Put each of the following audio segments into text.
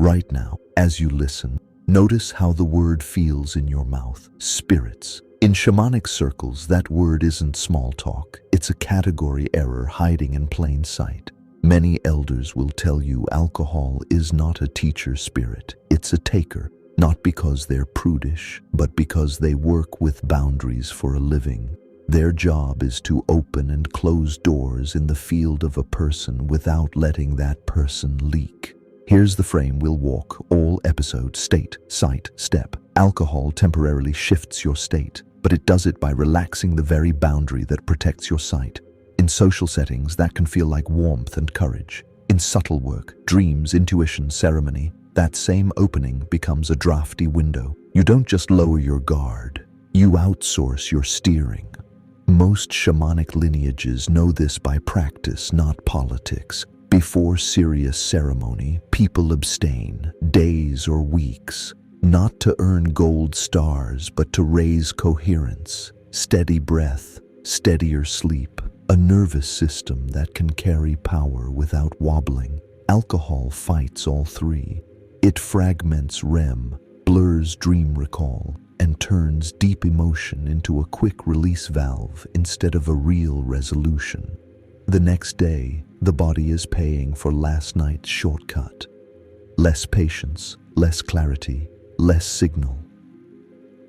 Right now, as you listen, notice how the word feels in your mouth. Spirits. In shamanic circles, that word isn't small talk. It's a category error hiding in plain sight. Many elders will tell you alcohol is not a teacher spirit. It's a taker, not because they're prudish, but because they work with boundaries for a living. Their job is to open and close doors in the field of a person without letting that person leak. Here's the frame we'll walk all episode: state, sight, step. Alcohol temporarily shifts your state, but it does it by relaxing the very boundary that protects your sight. In social settings, that can feel like warmth and courage. In subtle work, dreams, intuition, ceremony, that same opening becomes a drafty window. You don't just lower your guard, you outsource your steering. Most shamanic lineages know this by practice, not politics. Before serious ceremony, people abstain, days or weeks, not to earn gold stars, but to raise coherence, steady breath, steadier sleep, a nervous system that can carry power without wobbling. Alcohol fights all three. It fragments REM, blurs dream recall, and turns deep emotion into a quick release valve instead of a real resolution. The next day, the body is paying for last night's shortcut. Less patience, less clarity, less signal.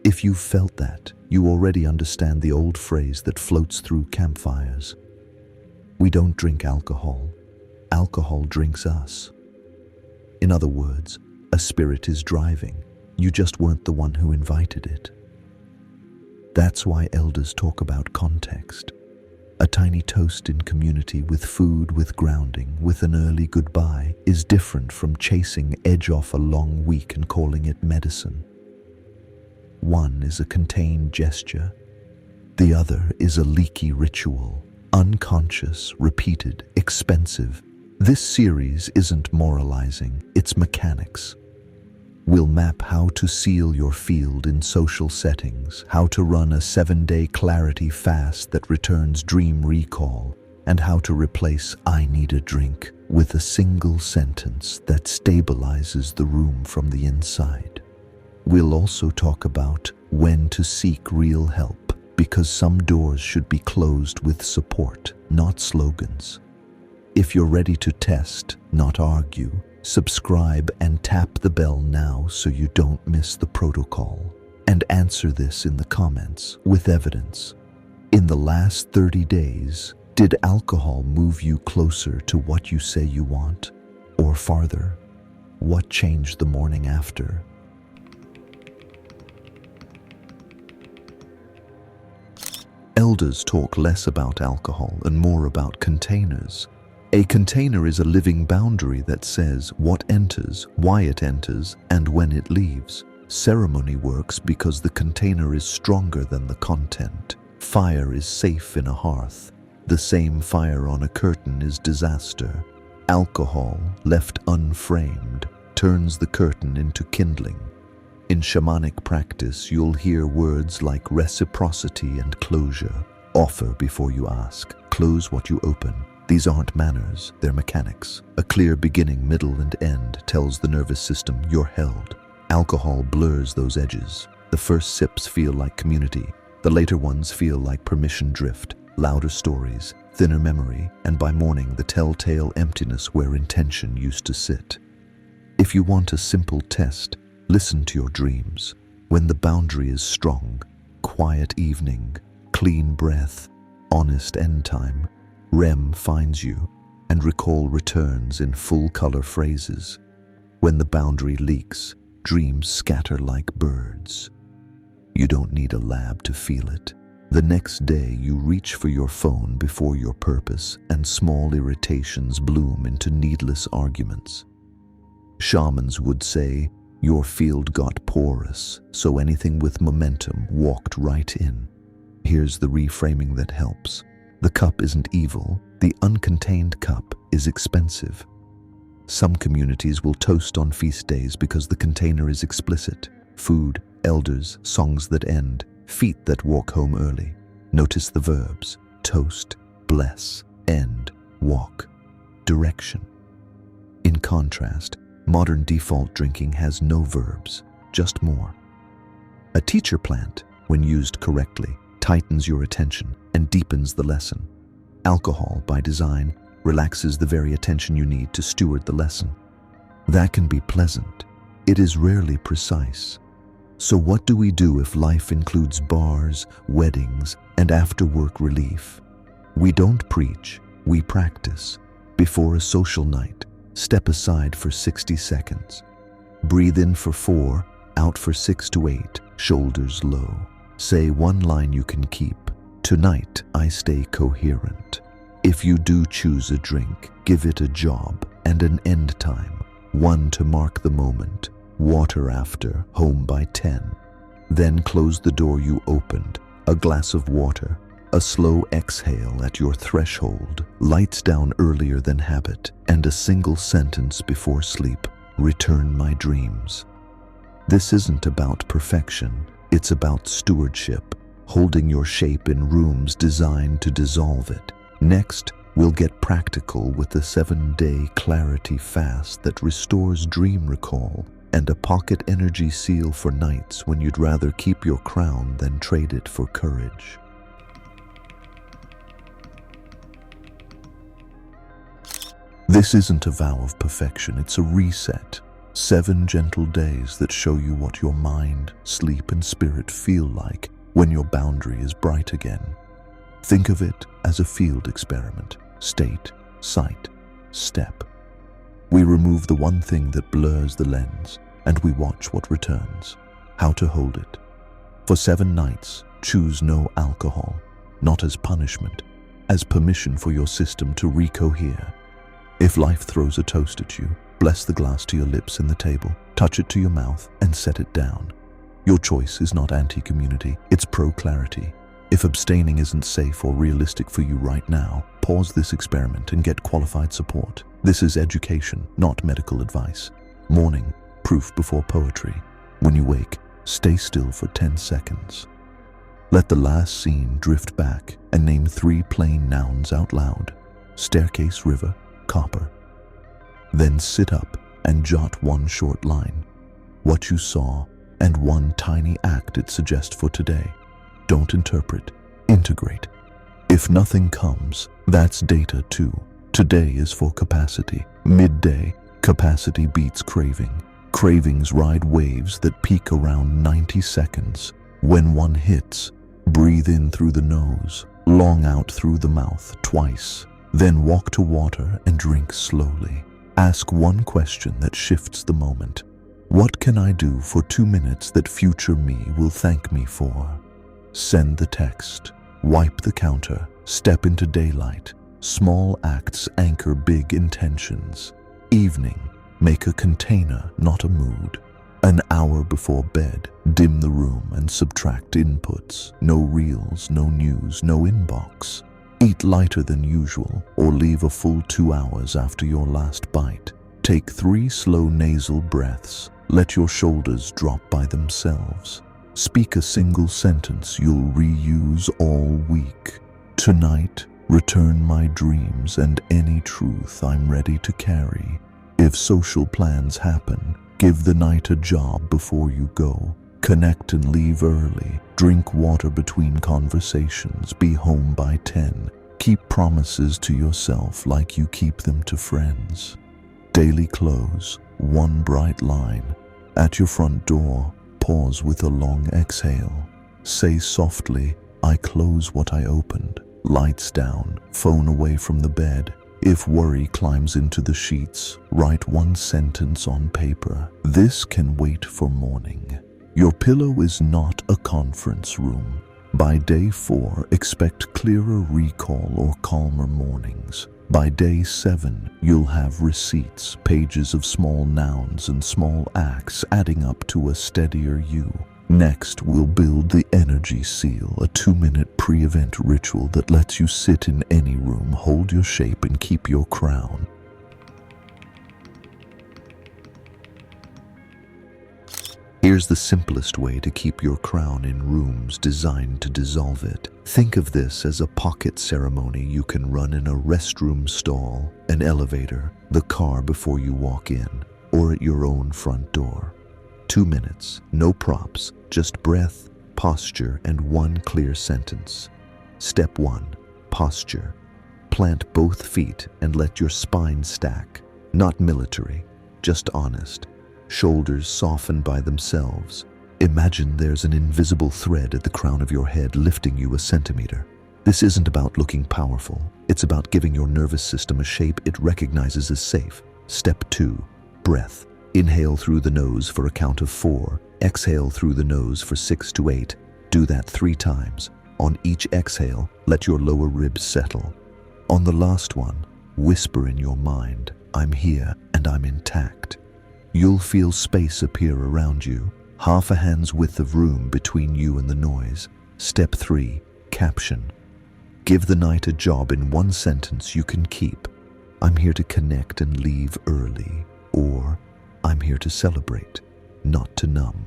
If you've felt that, you already understand the old phrase that floats through campfires. We don't drink alcohol. Alcohol drinks us. In other words, a spirit is driving. You just weren't the one who invited it. That's why elders talk about context. A tiny toast in community with food, with grounding, with an early goodbye is different from chasing edge off a long week and calling it medicine. One is a contained gesture. The other is a leaky ritual, unconscious, repeated, expensive. This series isn't moralizing, it's mechanics. We'll map how to seal your field in social settings, how to run a 7-day clarity fast that returns dream recall, and how to replace "I need a drink" with a single sentence that stabilizes the room from the inside. We'll also talk about when to seek real help, because some doors should be closed with support, not slogans. If you're ready to test, not argue, subscribe and tap the bell now so you don't miss the protocol. And answer this in the comments with evidence. In the last 30 days, did alcohol move you closer to what you say you want? Or farther? What changed the morning after? Elders talk less about alcohol and more about containers. A container is a living boundary that says what enters, why it enters, and when it leaves. Ceremony works because the container is stronger than the content. Fire is safe in a hearth. The same fire on a curtain is disaster. Alcohol, left unframed, turns the curtain into kindling. In shamanic practice, you'll hear words like reciprocity and closure. Offer before you ask. Close what you open. These aren't manners, they're mechanics. A clear beginning, middle, and end tells the nervous system you're held. Alcohol blurs those edges. The first sips feel like community. The later ones feel like permission drift, louder stories, thinner memory, and by morning the telltale emptiness where intention used to sit. If you want a simple test, listen to your dreams. When the boundary is strong, quiet evening, clean breath, honest end time, REM finds you, and recall returns in full-color phrases. When the boundary leaks, dreams scatter like birds. You don't need a lab to feel it. The next day, you reach for your phone before your purpose, and small irritations bloom into needless arguments. Shamans would say, your field got porous, so anything with momentum walked right in. Here's the reframing that helps. The cup isn't evil, the uncontained cup is expensive. Some communities will toast on feast days because the container is explicit. Food, elders, songs that end, feet that walk home early. Notice the verbs: toast, bless, end, walk, direction. In contrast, Modern default drinking has no verbs, just more. A teacher plant, when used correctly, tightens your attention and deepens the lesson. Alcohol, by design, relaxes the very attention you need to steward the lesson. That can be pleasant. It is rarely precise. So what do we do if life includes bars, weddings, and after-work relief? We don't preach, we practice. Before a social night, step aside for 60 seconds. Breathe in for 4, out for 6 to 8, shoulders low. Say one line you can keep. Tonight, I stay coherent. If you do choose a drink, give it a job and an end time. 1 to mark the moment. Water after, home by 10. Then close the door you opened. A glass of water. A slow exhale at your threshold, lights down earlier than habit, and a single sentence before sleep, return my dreams. This isn't about perfection, it's about stewardship, holding your shape in rooms designed to dissolve it. Next, we'll get practical with a 7-day clarity fast that restores dream recall and a pocket energy seal for nights when you'd rather keep your crown than trade it for courage. This isn't a vow of perfection, it's a reset. 7 gentle days that show you what your mind, sleep, and spirit feel like when your boundary is bright again. Think of it as a field experiment. State, sight, step. We remove the one thing that blurs the lens, and we watch what returns. How to hold it. For 7 nights, choose no alcohol, not as punishment, as permission for your system to recohere. If life throws a toast at you, bless the glass to your lips and the table, touch it to your mouth, and set it down. Your choice is not anti-community, it's pro-clarity. If abstaining isn't safe or realistic for you right now, pause this experiment and get qualified support. This is education, not medical advice. Morning, proof before poetry. When you wake, stay still for 10 seconds. Let the last scene drift back and name 3 plain nouns out loud. Staircase, river, copper. Then sit up and jot 1 short line. What you saw and 1 tiny act it suggests for today. Don't interpret, integrate. If nothing comes, that's data too. Today is for capacity. Midday, capacity beats craving. Cravings ride waves that peak around 90 seconds. When one hits, breathe in through the nose, long out through the mouth twice. Then walk to water and drink slowly. Ask 1 question that shifts the moment. What can I do for 2 minutes that future me will thank me for? Send the text. Wipe the counter. Step into daylight. Small acts anchor big intentions. Evening. Make a container, not a mood. An hour before bed, dim the room and subtract inputs. No reels, no news, no inbox. Eat lighter than usual, or leave a full 2 hours after your last bite. Take 3 slow nasal breaths. Let your shoulders drop by themselves. Speak a single sentence you'll reuse all week. Tonight, return my dreams and any truth I'm ready to carry. If social plans happen, give the night a job before you go. Connect and leave early. Drink water between conversations. Be home by 10. Keep promises to yourself like you keep them to friends. Daily close. 1 bright line. At your front door, pause with a long exhale. Say softly, I close what I opened. Lights down. Phone away from the bed. If worry climbs into the sheets, write 1 sentence on paper. This can wait for morning. Your pillow is not a conference room. By day 4, expect clearer recall or calmer mornings. By day 7, you'll have receipts, pages of small nouns and small acts adding up to a steadier you. Next, we'll build the energy seal, a 2-minute pre-event ritual that lets you sit in any room, hold your shape, and keep your crown. Here's the simplest way to keep your crown in rooms designed to dissolve it. Think of this as a pocket ceremony you can run in a restroom stall, an elevator, the car before you walk in. or at your own front door. 2 minutes, no props, just breath, posture, and one clear sentence. Step 1. Posture. Plant both feet and let your spine stack. Not military, just honest. Shoulders soften by themselves. Imagine there's an invisible thread at the crown of your head lifting you a centimeter. This isn't about looking powerful. It's about giving your nervous system a shape it recognizes as safe. Step 2. Breath. Inhale through the nose for a count of 4. Exhale through the nose for 6 to 8. Do that 3 times. On each exhale, let your lower ribs settle. On the last one, whisper in your mind, "I'm here and I'm intact." You'll feel space appear around you, half a hand's width of room between you and the noise. Step 3. Caption. Give the night a job in one sentence you can keep. I'm here to connect and leave early. Or, I'm here to celebrate, not to numb.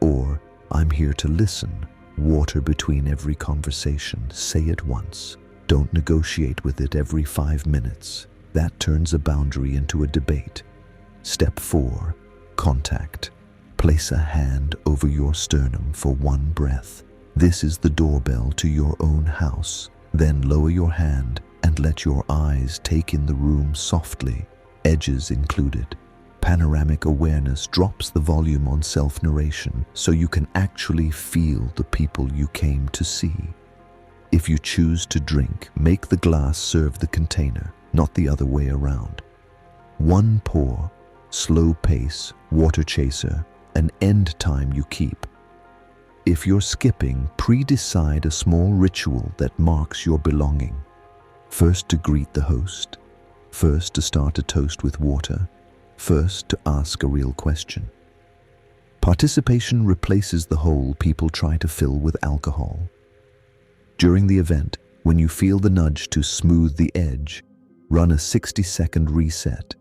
Or, I'm here to listen. Water between every conversation. Say it once. Don't negotiate with it every 5 minutes. That turns a boundary into a debate. Step 4. Contact. Place a hand over your sternum for one breath. This is the doorbell to your own house. Then lower your hand and let your eyes take in the room softly, edges included. Panoramic awareness drops the volume on self-narration so you can actually feel the people you came to see. If you choose to drink, make the glass serve the container, not the other way around. One pour, slow pace, water chaser, an end time you keep. If you're skipping, pre-decide a small ritual that marks your belonging. First to greet the host. First to start a toast with water. First to ask a real question. Participation replaces the hole people try to fill with alcohol. During the event, when you feel the nudge to smooth the edge, run a 60-second reset.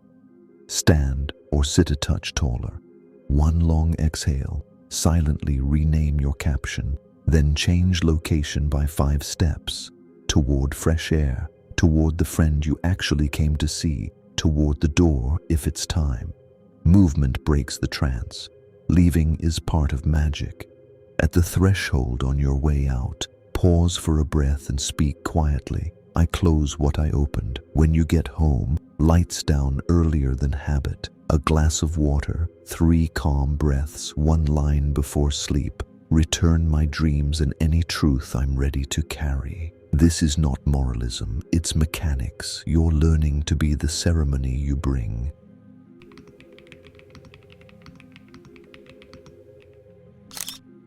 Stand or sit a touch taller. One long exhale. Silently rename your caption, then change location by 5 steps. Toward fresh air, toward the friend you actually came to see, toward the door if it's time. Movement breaks the trance. Leaving is part of magic. At the threshold on your way out, pause for a breath and speak quietly. I close what I opened. When you get home, lights down earlier than habit. A glass of water, 3 calm breaths, 1 line before sleep. Return my dreams and any truth I'm ready to carry. This is not moralism, it's mechanics. You're learning to be the ceremony you bring.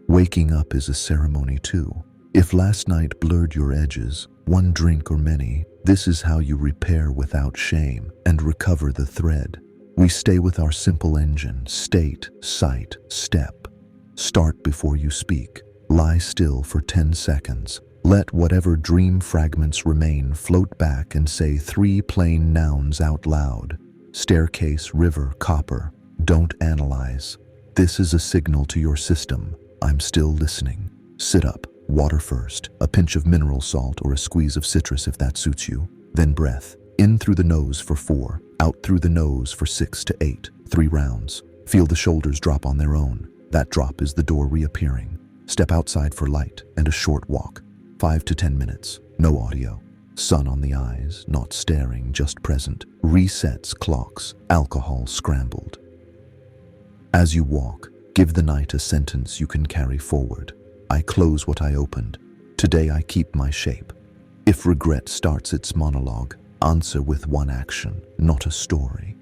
Waking up is a ceremony too. If last night blurred your edges, one drink or many, this is how you repair without shame and recover the thread. We stay with our simple engine, state, sight, step. Start before you speak. Lie still for 10 seconds. Let whatever dream fragments remain float back and say 3 plain nouns out loud. Staircase, river, copper. Don't analyze. This is a signal to your system. I'm still listening. Sit up. Water first. A pinch of mineral salt or a squeeze of citrus if that suits you. Then breath. In through the nose for 4. Out through the nose for 6 to 8. 3 rounds. Feel the shoulders drop on their own. That drop is the door reappearing. Step outside for light and a short walk. 5 to 10 minutes. No audio. Sun on the eyes, not staring, just present. Resets clocks. Alcohol scrambled. As you walk, give the night a sentence you can carry forward. I close what I opened. Today I keep my shape. If regret starts its monologue, answer with one action, not a story.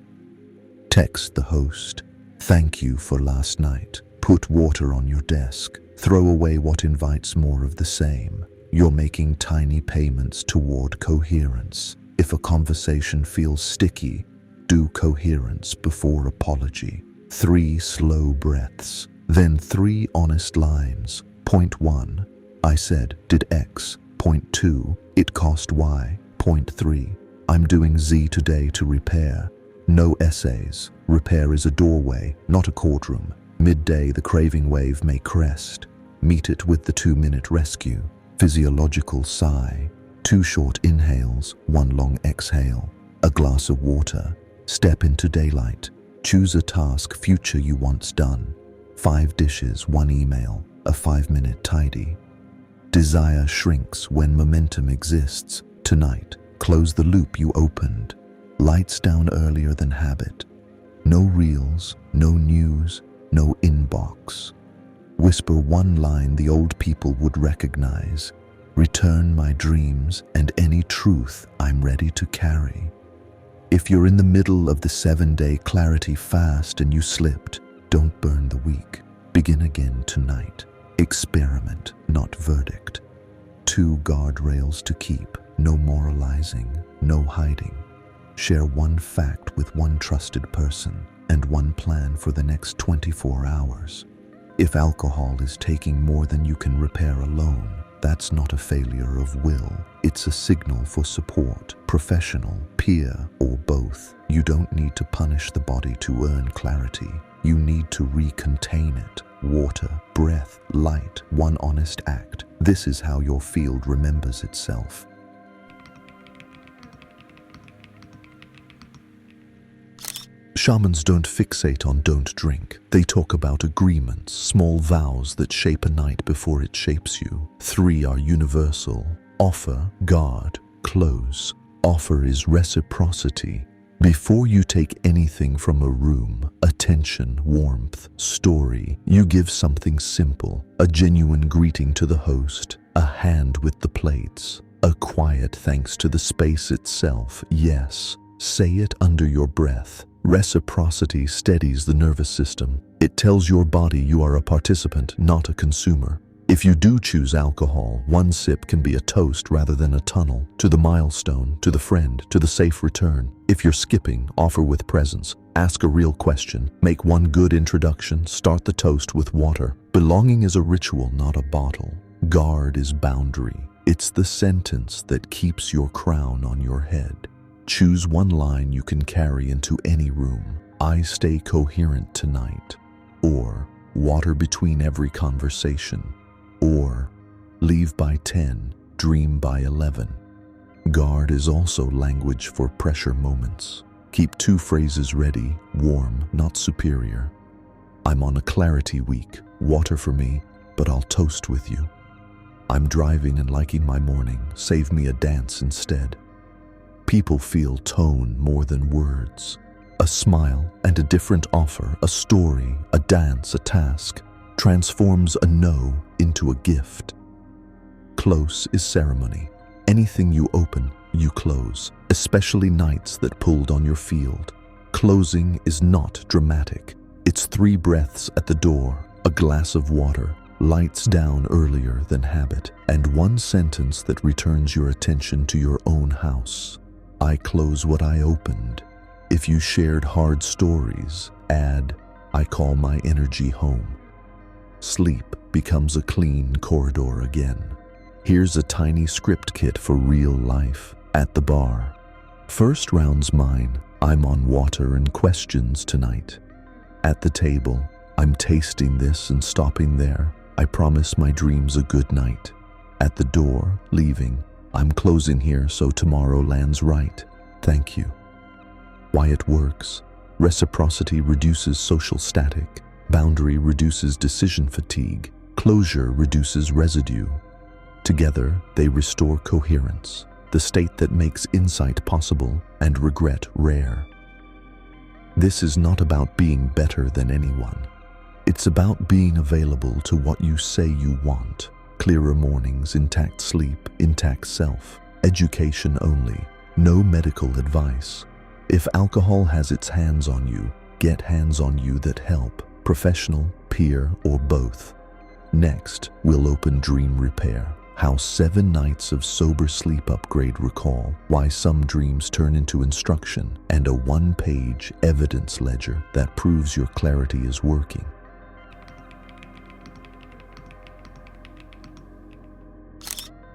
Text the host. Thank you for last night. Put water on your desk. Throw away what invites more of the same. You're making tiny payments toward coherence. If a conversation feels sticky, do coherence before apology. 3 slow breaths, then 3 honest lines. Point 1, I said, did X. Point 2, it cost Y. Point 3, I'm doing Z today to repair. No essays. Repair is a doorway, not a courtroom. Midday, the craving wave may crest. Meet it with the 2-minute rescue. Physiological sigh. 2 short inhales, 1 long exhale. A glass of water. Step into daylight. Choose a task future you once done. 5 dishes, 1 email, a 5-minute tidy. Desire shrinks when momentum exists. Tonight, close the loop you opened. Lights down earlier than habit. No reels, no news, no inbox. Whisper one line the old people would recognize. Return my dreams and any truth I'm ready to carry. If you're in the middle of the 7-day clarity fast and you slipped, don't burn the week. Begin again tonight. Experiment, not verdict. 2 guardrails to keep. No moralizing, no hiding. Share 1 fact with 1 trusted person and 1 plan for the next 24 hours. If alcohol is taking more than you can repair alone, that's not a failure of will. It's a signal for support, professional, peer, or both. You don't need to punish the body to earn clarity. You need to recontain it. Water, breath, light, 1 honest act. This is how your field remembers itself. Shamans don't fixate on don't drink. They talk about agreements, small vows that shape a night before it shapes you. 3 are universal: offer, guard, close. Offer is reciprocity. Before you take anything from a room, attention, warmth, story, you give something simple, a genuine greeting to the host, a hand with the plates, a quiet thanks to the space itself. Yes, say it under your breath. Reciprocity steadies the nervous system. It tells your body you are a participant, not a consumer. If you do choose alcohol, 1 sip can be a toast rather than a tunnel, to the milestone, to the friend, to the safe return. If you're skipping, offer with presence. Ask a real question. Make 1 good introduction. Start the toast with water. Belonging is a ritual, not a bottle. Guard is boundary. It's the sentence that keeps your crown on your head. Choose 1 line you can carry into any room. I stay coherent tonight. Or water between every conversation. Or leave by 10, dream by 11. Guard is also language for pressure moments. Keep 2 phrases ready, warm, not superior. I'm on a clarity week, water for me, but I'll toast with you. I'm driving and liking my morning, save me a dance instead. People feel tone more than words. A smile and a different offer, a story, a dance, a task, transforms a no into a gift. Close is ceremony. Anything you open, you close, especially nights that pulled on your field. Closing is not dramatic. It's 3 breaths at the door, a glass of water, lights down earlier than habit, and 1 sentence that returns your attention to your own house. I close what I opened. If you shared hard stories, add, I call my energy home. Sleep becomes a clean corridor again. Here's a tiny script kit for real life. At the bar. First round's mine. I'm on water and questions tonight. At the table. I'm tasting this and stopping there. I promise my dreams a good night. At the door, leaving. I'm closing here so tomorrow lands right. Thank you. Why it works. Reciprocity reduces social static. Boundary reduces decision fatigue. Closure reduces residue. Together, they restore coherence, the state that makes insight possible and regret rare. This is not about being better than anyone. It's about being available to what you say you want. Clearer mornings, intact sleep, intact self. Education only, no medical advice. If alcohol has its hands on you, get hands on you that help, professional, peer, or both. Next, we'll open Dream Repair. How 7 nights of sober sleep upgrade recall, why some dreams turn into instruction, and a 1-page evidence ledger that proves your clarity is working.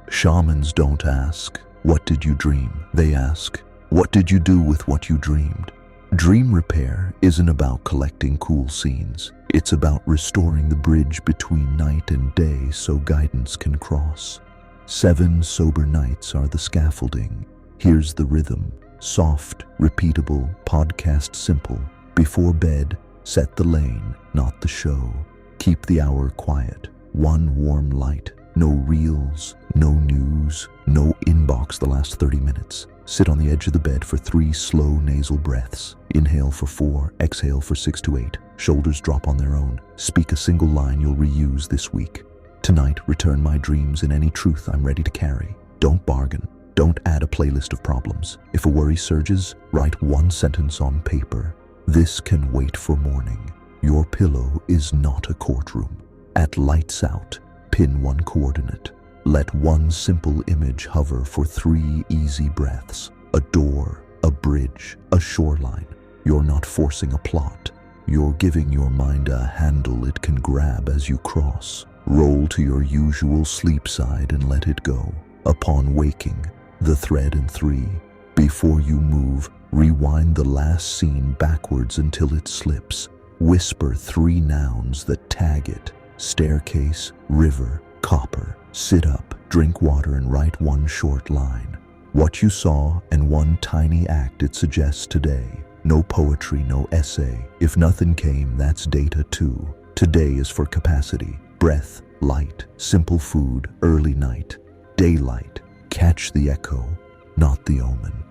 Shamans don't ask, what did you dream? They ask, what did you do with what you dreamed? Dream Repair isn't about collecting cool scenes. It's about restoring the bridge between night and day so guidance can cross. 7 sober nights are the scaffolding. Here's the rhythm. Soft, repeatable, podcast simple. Before bed, set the lane, not the show. Keep the hour quiet. One warm light. No reels, no news, no inbox the last 30 minutes. Sit on the edge of the bed for 3 slow nasal breaths. Inhale for 4, exhale for 6 to 8. Shoulders drop on their own. Speak a single line you'll reuse this week. Tonight, return my dreams in any truth I'm ready to carry. Don't bargain. Don't add a playlist of problems. If a worry surges, write 1 sentence on paper. This can wait for morning. Your pillow is not a courtroom. At lights out, pin 1 coordinate. Let 1 simple image hover for 3 easy breaths. A door, a bridge, a shoreline. You're not forcing a plot. You're giving your mind a handle it can grab as you cross. Roll to your usual sleep side and let it go. Upon waking, the thread in 3. Before you move, rewind the last scene backwards until it slips. Whisper 3 nouns that tag it. Staircase, river, copper. Sit up, drink water, and write 1 short line. What you saw and 1 tiny act it suggests today. No poetry, no essay. If nothing came, that's data too. Today is for capacity. Breath, light, simple food, early night. Daylight, catch the echo, not the omen.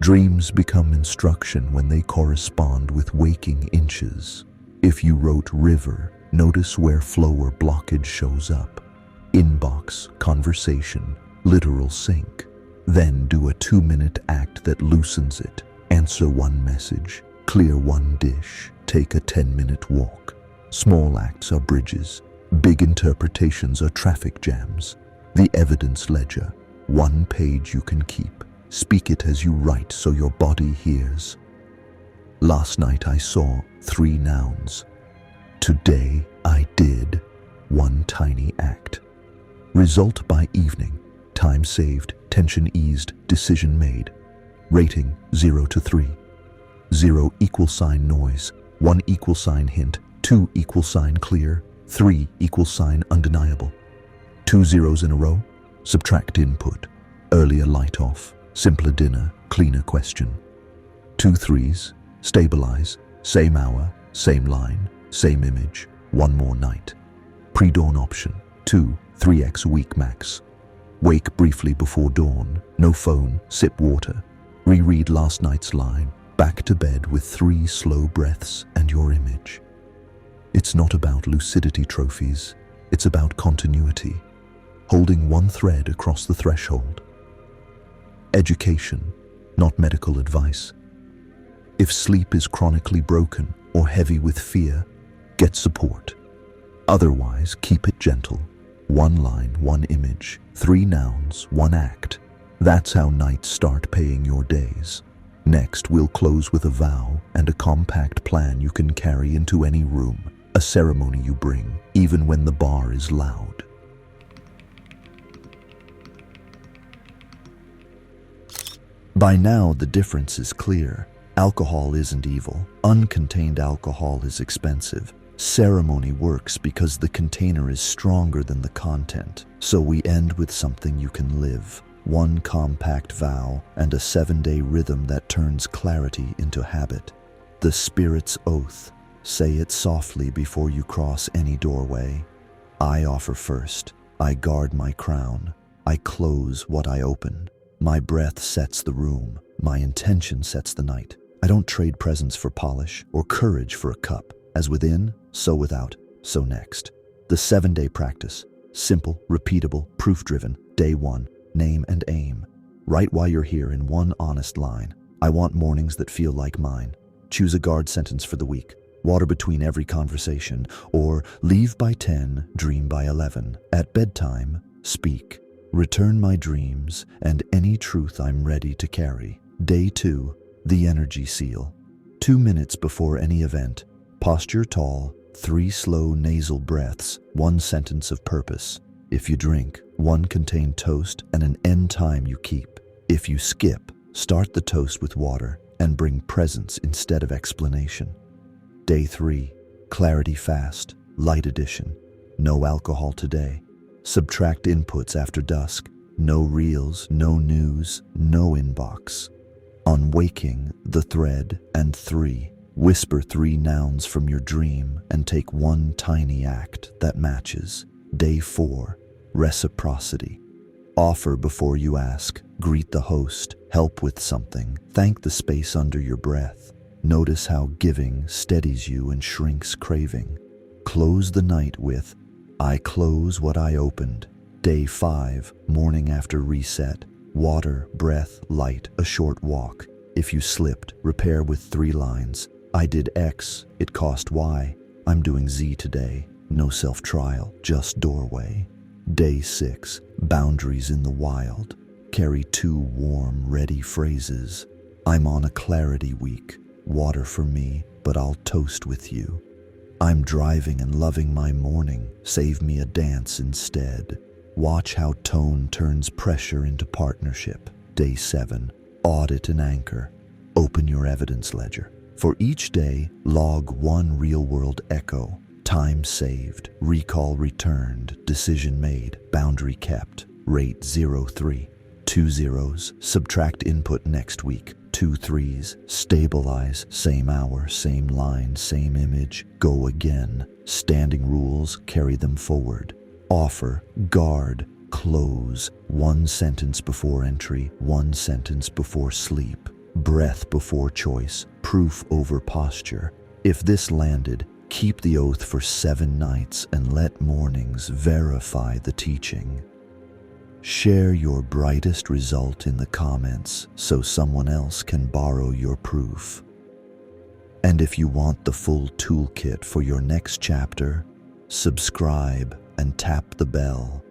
Dreams become instruction when they correspond with waking inches. If you wrote river, notice where flow or blockage shows up. Inbox, conversation, literal sync. Then do a 2-minute act that loosens it. Answer 1 message, clear 1 dish, take a 10-minute walk. Small acts are bridges. Big interpretations are traffic jams. The evidence ledger, 1 page you can keep. Speak it as you write so your body hears. Last night I saw 3 nouns. Today I did 1 tiny act. Result by evening. Time saved, tension eased, decision made. Rating 0 to 3. 0 =, noise. 1 =, hint. 2 =, clear. 3 =, undeniable. 2 zeros in a row? Subtract input. Earlier light off. Simpler dinner. Cleaner question. 2 threes. Stabilize. Same hour. Same line. Same image. 1 more night. Pre-dawn option. 2, 3x a week max. Wake briefly before dawn. No phone. Sip water. Reread last night's line. Back to bed with 3 slow breaths and your image. It's not about lucidity trophies. It's about continuity. Holding 1 thread across the threshold. Education, not medical advice. If sleep is chronically broken or heavy with fear, get support. Otherwise, keep it gentle. 1 line, 1 image, 3 nouns, 1 act. That's how nights start paying your days. Next, we'll close with a vow and a compact plan you can carry into any room. A ceremony you bring, even when the bar is loud. By now, the difference is clear. Alcohol isn't evil. Uncontained alcohol is expensive. Ceremony works because the container is stronger than the content. So we end with something you can live. 1 compact vow and a 7-day rhythm that turns clarity into habit. The Spirit's oath. Say it softly before you cross any doorway. I offer first. I guard my crown. I close what I open. My breath sets the room. My intention sets the night. I don't trade presents for polish or courage for a cup. As within, so without, so next. The 7-day practice. Simple, repeatable, proof-driven. Day 1. Name and aim. Write why you're here in 1 honest line. I want mornings that feel like mine. Choose a guard sentence for the week. Water between every conversation. Or leave by 10, dream by 11. At bedtime, speak. Return my dreams and any truth I'm ready to carry. Day 2. The energy seal. 2 minutes before any event. Posture tall. 3 slow nasal breaths. 1 sentence of purpose. If you drink, 1 contained toast and an end time you keep. If you skip, start the toast with water and bring presence instead of explanation. Day 3. Clarity fast. Light edition. No alcohol today. Subtract inputs after dusk. No reels, no news, no inbox. On waking, the thread and 3. Whisper 3 nouns from your dream and take one tiny act that matches. Day 4, reciprocity. Offer before you ask. Greet the host. Help with something. Thank the space under your breath. Notice how giving steadies you and shrinks craving. Close the night with, I close what I opened. Day 5, morning after reset. Water, breath, light, a short walk. If you slipped, repair with 3 lines. I did X, it cost Y. I'm doing Z today. No self-trial, just doorway. Day 6, boundaries in the wild. Carry 2 warm, ready phrases. I'm on a clarity week. Water for me, but I'll toast with you. I'm driving and loving my morning. Save me a dance instead. Watch how tone turns pressure into partnership. Day 7, audit and anchor. Open your evidence ledger. For each day, log 1 real-world echo. Time saved, recall returned, decision made, boundary kept. Rate 0-3. 2 zeros, subtract input next week. 2 threes, stabilize, same hour, same line, same image, go again. Standing rules, carry them forward. Offer, guard, close. 1 sentence before entry, 1 sentence before sleep. Breath before choice, proof over posture. If this landed, keep the oath for 7 nights and let mornings verify the teaching. Share your brightest result in the comments so someone else can borrow your proof. And if you want the full toolkit for your next chapter, subscribe and tap the bell.